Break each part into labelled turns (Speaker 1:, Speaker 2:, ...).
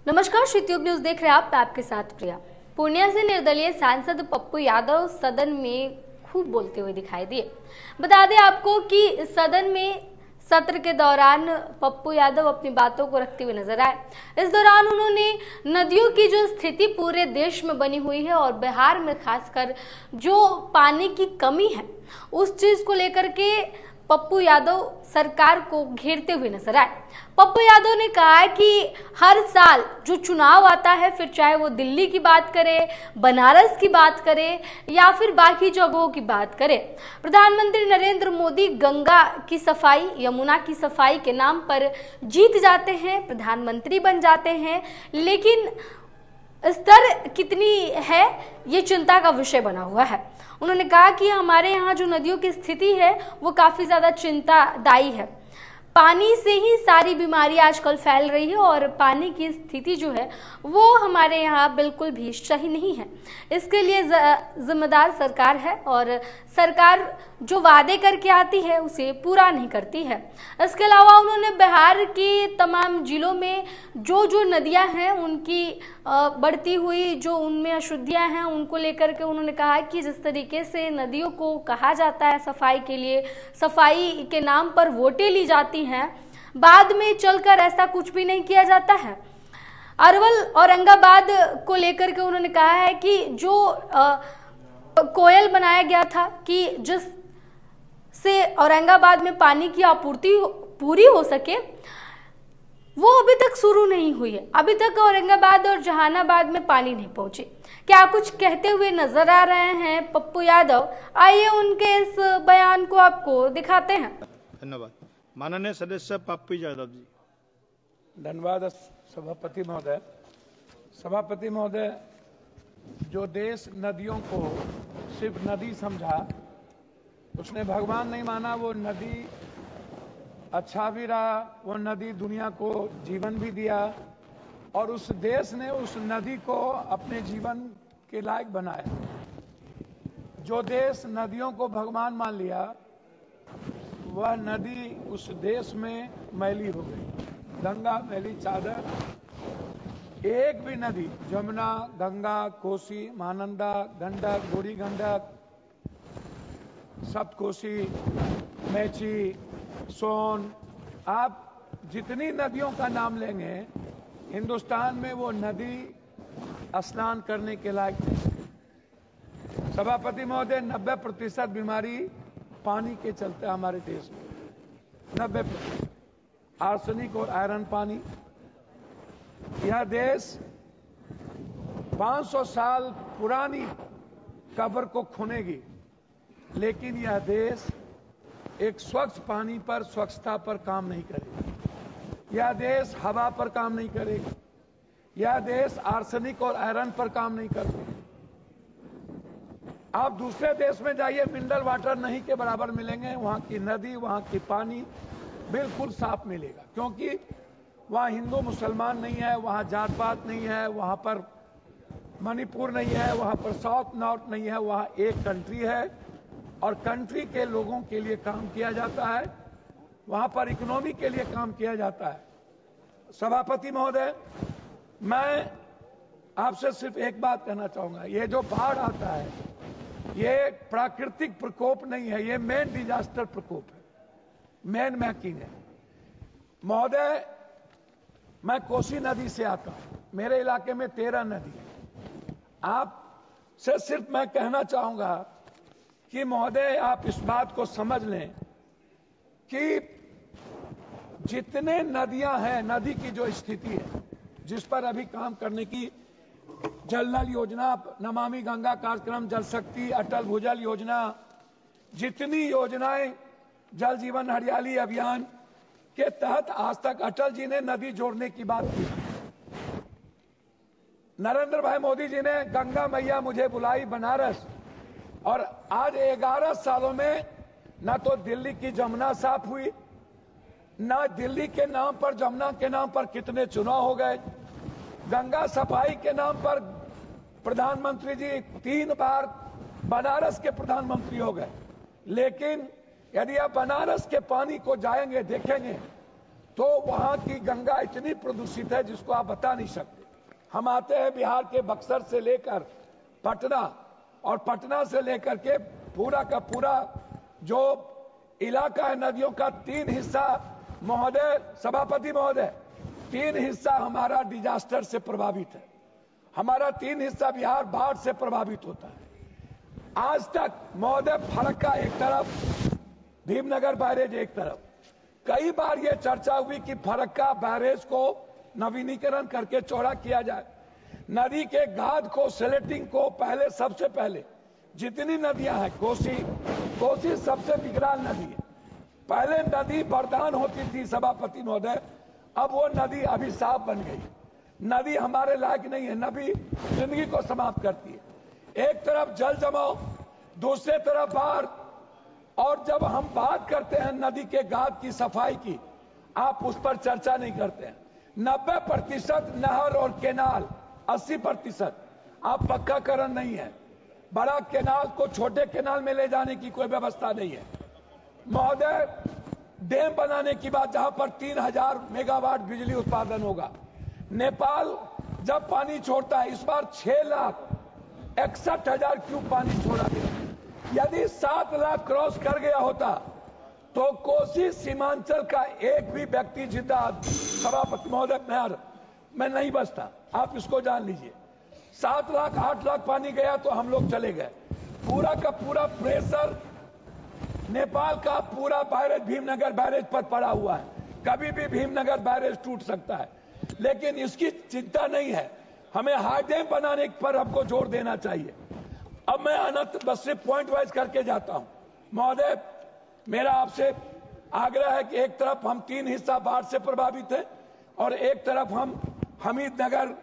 Speaker 1: नमस्कार, श्रुतियोग न्यूज देख रहे हैं आप, मैं आपके साथ प्रिया। पूर्णिया से निर्दलीय सांसद पप्पू यादव सदन में खूब बोलते हुए दिखाई दिए। बता दें आपको कि सदन में सत्र के दौरान पप्पू यादव अपनी बातों को रखते हुए नजर आए। इस दौरान उन्होंने नदियों की जो स्थिति पूरे देश में बनी हुई है और बिहार में खासकर जो पानी की कमी है उस चीज को लेकर के पप्पू यादव सरकार को घेरते हुए नजर आए। पप्पू यादव ने कहा कि हर साल जो चुनाव आता है, फिर चाहे वो दिल्ली की बात करे, बनारस की बात करे या फिर बाकी जगहों की बात करे, प्रधानमंत्री नरेंद्र मोदी गंगा की सफाई, यमुना की सफाई के नाम पर जीत जाते हैं, प्रधानमंत्री बन जाते हैं, लेकिन स्तर कितनी है ये चिंता का विषय बना हुआ है। उन्होंने कहा कि हमारे यहाँ जो नदियों की स्थिति है वो काफी ज्यादा चिंतादायी है। पानी से ही सारी बीमारी आजकल फैल रही है और पानी की स्थिति जो है वो हमारे यहाँ बिल्कुल भी सही नहीं है। इसके लिए जिम्मेदार सरकार है और सरकार जो वादे करके आती है उसे पूरा नहीं करती है। इसके अलावा उन्होंने बिहार की तमाम जिलों में जो नदियां हैं उनकी बढ़ती हुई जो उनमें अशुद्धियां हैं उनको लेकर के उन्होंने कहा कि जिस तरीके से नदियों को कहा जाता है सफाई के लिए, सफाई के नाम पर वोटें ली जाती हैं, बाद में चलकर ऐसा कुछ भी नहीं किया जाता है। अरवल औरंगाबाद को लेकर के उन्होंने कहा है कि जो कोयल बनाया गया था कि जिस से औरंगाबाद में पानी की आपूर्ति पूरी हो सके, वो अभी तक शुरू नहीं हुई है। अभी तक औरंगाबाद और जहानाबाद में पानी नहीं पहुंचे। क्या कुछ कहते हुए नजर आ रहे हैं पप्पू यादव? आइए उनके इस बयान को आपको दिखाते हैं।
Speaker 2: धन्यवाद। माननीय सदस्य पप्पू यादव जी।
Speaker 3: धन्यवाद सभापति महोदय। सभापति महोदय, जो देश नदियों को सिर्फ नदी समझा, उसने भगवान नहीं माना। वो नदी अच्छा भी रहा, वो नदी दुनिया को जीवन भी दिया और उस देश ने उस नदी को अपने जीवन के लायक बनाया। जो देश नदियों को भगवान मान लिया, वह नदी उस देश में मैली हो गई। गंगा मैली चादर। एक भी नदी, जमुना, गंगा, कोसी, महानंदा, गंडक, बूढ़ी गंडक, सप्तकोसी, मेची, सोन, आप जितनी नदियों का नाम लेंगे हिंदुस्तान में, वो नदी स्नान करने के लायक नहीं। सभापति महोदय, 90% बीमारी पानी के चलते हमारे देश में, 90%। आर्सेनिक और आयरन पानी। यह देश 500 साल पुरानी कब्र को खुनेगी, लेकिन यह देश एक स्वच्छ पानी पर, स्वच्छता पर काम नहीं करेगा। यह देश हवा पर काम नहीं करेगा। यह देश आर्सेनिक और आयरन पर काम नहीं करेगा। आप दूसरे देश में जाइए, मिनरल वाटर नहीं के बराबर मिलेंगे। वहां की नदी, वहां की पानी बिल्कुल साफ मिलेगा, क्योंकि वहां हिंदू मुसलमान नहीं है, वहां जात पात नहीं है, वहां पर मणिपुर नहीं है, वहां पर साउथ नॉर्थ नहीं है। वहां एक कंट्री है और कंट्री के लोगों के लिए काम किया जाता है। वहां पर इकोनॉमी के लिए काम किया जाता है। सभापति महोदय, मैं आपसे सिर्फ एक बात कहना चाहूंगा। ये जो बाढ़ आता है, ये प्राकृतिक प्रकोप नहीं है, ये मैन डिजास्टर प्रकोप है, मैन मेकिंग है। महोदय, मैं कोसी नदी से आता हूं। मेरे इलाके में 13 नदी है। आपसे सिर्फ मैं कहना चाहूंगा कि महोदय, आप इस बात को समझ लें कि जितने नदियां हैं, नदी की जो स्थिति है, जिस पर अभी काम करने की, जल नल योजना, नमामि गंगा कार्यक्रम, जल शक्ति, अटल भूजल योजना, जितनी योजनाएं, जल जीवन हरियाली अभियान के तहत आज तक अटल जी ने नदी जोड़ने की बात की। नरेंद्र भाई मोदी जी ने गंगा मैया मुझे बुलाई बनारस, और आज 11 सालों में ना तो दिल्ली की जमुना साफ हुई, ना दिल्ली के नाम पर, जमुना के नाम पर कितने चुनाव हो गए। गंगा सफाई के नाम पर प्रधानमंत्री जी 3 बार बनारस के प्रधानमंत्री हो गए। लेकिन यदि आप बनारस के पानी को जाएंगे, देखेंगे, तो वहां की गंगा इतनी प्रदूषित है जिसको आप बता नहीं सकते। हम आते हैं बिहार के बक्सर से लेकर पटना, और पटना से लेकर के पूरा का पूरा जो इलाका है नदियों का 3 हिस्सा महोदय, सभापति महोदय, 3 हिस्सा हमारा डिजास्टर से प्रभावित है। हमारा 3 हिस्सा बिहार बाढ़ से प्रभावित होता है। आज तक महोदय फरक्का एक तरफ, भीमनगर बैरेज एक तरफ, कई बार यह चर्चा हुई कि फरक्का बैरेज को नवीनीकरण करके चौड़ा किया जाए, नदी के गाद को, सेलेटिंग को पहले, सबसे पहले जितनी नदियां हैं, कोसी सबसे विकराल नदी है। पहले नदी वरदान होती थी सभापति महोदय, अब वो नदी अभिशाप बन गई। नदी हमारे लायक नहीं है, नदी जिंदगी को समाप्त करती है। एक तरफ जल जमाव, दूसरे तरफ बाढ़, और जब हम बात करते हैं नदी के गाद की सफाई की, आप उस पर चर्चा नहीं करते हैं। 90% नहर और केनाल, 80% आप पक्काकरण नहीं है। बड़ा केनाल को छोटे केनाल में ले जाने की कोई व्यवस्था नहीं है महोदय। डैम बनाने की बात, जहां पर 3000 मेगावाट बिजली उत्पादन होगा। नेपाल जब पानी छोड़ता है, इस बार 6,61,000 क्यूब पानी छोड़ा गया। यदि 7 लाख क्रॉस कर गया होता तो कोसी सीमांचल का एक भी व्यक्ति जिंदा, सभापति महोदय, मैं नहीं बचता। आप इसको जान लीजिए। 7 लाख 8 लाख पानी गया तो हम लोग चले गए। पूरा का पूरा प्रेशर नेपाल का पूरा बैरेज, भीमनगर बैरेज पर पड़ा हुआ है। कभी भी भीमनगर बैरेज टूट सकता है, लेकिन इसकी चिंता नहीं है। हमें हाई डैम बनाने पर हमको जोर देना चाहिए। अब मैं अनंत बस सिर्फ पॉइंट वाइज करके जाता हूं महोदय। मेरा आपसे आग्रह है कि एक तरफ हम 3 हिस्सा बाढ़ से प्रभावित है, और एक तरफ हम हमीदनगर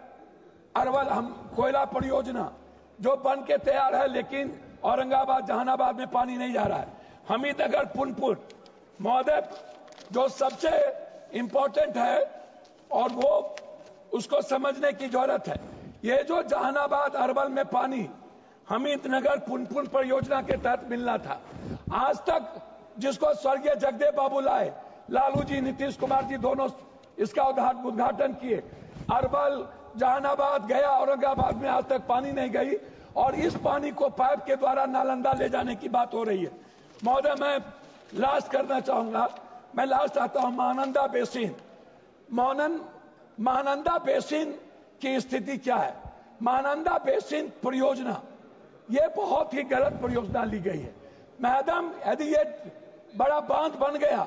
Speaker 3: अरवल हम कोयला परियोजना जो बन के तैयार है, लेकिन औरंगाबाद जहानाबाद में पानी नहीं जा रहा है। हमीदनगर पुनपुन महोदय जो सबसे इंपॉर्टेंट है, और वो उसको समझने की जरूरत है। ये जो जहानाबाद अरवल में पानी हमीदनगर पुनपुन परियोजना के तहत मिलना था, आज तक जिसको स्वर्गीय जगदेव बाबू लाए, लालू जी, नीतीश कुमार जी दोनों इसका उद्घाटन किए। अरवल, जहानाबाद, गया, औरंगाबाद में आज तक पानी नहीं गई, और इस पानी को पाइप के द्वारा नालंदा ले जाने की बात हो रही है महोदय। मैं लास्ट करना चाहूंगा, मैं लास्ट आता हूं। महानंदा बेसिन, महानंदा बेसिन की स्थिति क्या है? महानंदा बेसिन परियोजना ये बहुत ही गलत परियोजना ली गई है मैडम। यदि ये बड़ा बांध बन गया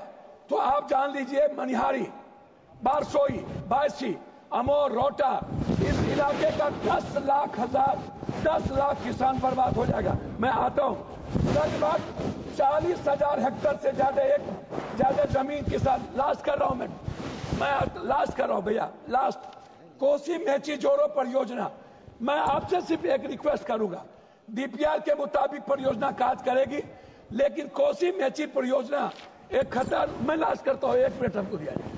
Speaker 3: तो आप जान लीजिए मनिहारी, बारसोई, बायसी, अमोर, रोटा, इस इलाके का 10 लाख किसान बर्बाद हो जाएगा। मैं आता हूं, लगभग 40,000 हेक्टेयर से ज्यादा जमीन किसान। लास्ट कर रहा हूं मैं लास्ट कर रहा हूं भैया, लास्ट। कोसी मेची जोड़ो परियोजना, मैं आपसे सिर्फ एक रिक्वेस्ट करूंगा। डीपीआर के मुताबिक परियोजना कार्य करेगी, लेकिन कोसी मेची परियोजना एक खतर। मैं लास्ट करता हूं, 1 मिनट हमको दिया जाए,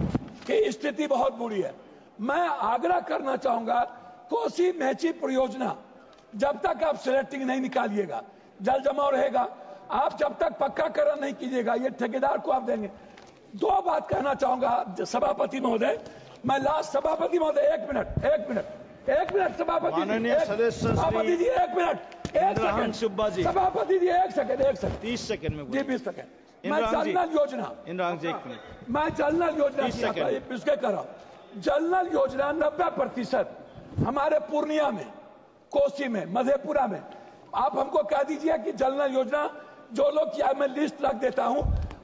Speaker 3: कि स्थिति बहुत बुरी है। मैं आग्रह करना चाहूंगा, कोसी मेची परियोजना जब तक आप सेलेक्टिंग नहीं निकालिएगा, जल जमाव रहेगा। आप जब तक पक्काकरण नहीं कीजिएगा, ये ठेकेदार को आप देंगे। 2 बात कहना चाहूंगा सभापति महोदय, मैं लास्ट। सभापति महोदय 1 मिनट सभापति जी 1 मिनट, 1 सेकंड सभापति जी, 1 सेकंड
Speaker 2: 30 सेकंड में
Speaker 3: जी, 20 सेकंड। मैं जल नल योजना, मैं जल नल योजना इसके कर रहा हूं। जल नल योजना 90% हमारे पूर्णिया में, कोसी में, मधेपुरा में। आप हमको कह दीजिए कि जल नल योजना जो लोग किया, मैं लिस्ट रख देता हूं,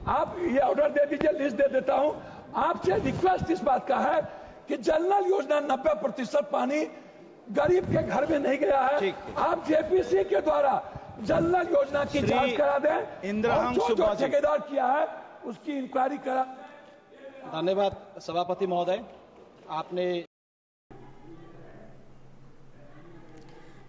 Speaker 3: आप ये ऑर्डर दे दीजिए, लिस्ट दे देता हूं। आपसे रिक्वेस्ट इस बात का है कि जल नल योजना 90% पानी गरीब के घर में नहीं गया है। आप जेपीसी के द्वारा जल नल योजना की जांच करा दें, और जो ठेकेदार किया है उसकी इंक्वायरी करा।
Speaker 4: धन्यवाद सभापति महोदय, आपने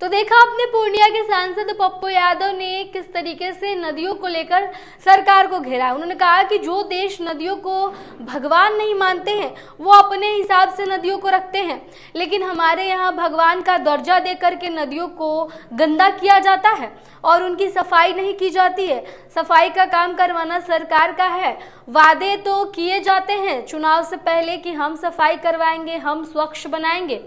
Speaker 1: तो देखा आपने पूर्णिया के सांसद पप्पू यादव ने किस तरीके से नदियों को लेकर सरकार को घेरा। उन्होंने कहा कि जो देश नदियों को भगवान नहीं मानते हैं वो अपने हिसाब से नदियों को रखते हैं, लेकिन हमारे यहाँ भगवान का दर्जा देकर के नदियों को गंदा किया जाता है और उनकी सफाई नहीं की जाती है। सफाई का काम करवाना सरकार का है। वादे तो किए जाते हैं चुनाव से पहले कि हम सफाई करवाएंगे, हम स्वच्छ बनाएंगे,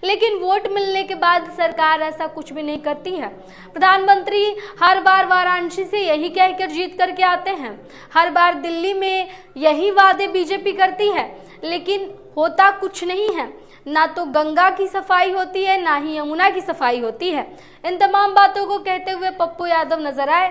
Speaker 1: लेकिन वोट मिलने के बाद सरकार ऐसा कुछ भी नहीं करती है। प्रधानमंत्री हर बार वाराणसी से यही कहकर जीत करके आते हैं, हर बार दिल्ली में यही वादे बीजेपी करती है, लेकिन होता कुछ नहीं है। ना तो गंगा की सफाई होती है, ना ही यमुना की सफाई होती है। इन तमाम बातों को कहते हुए पप्पू यादव नजर आए।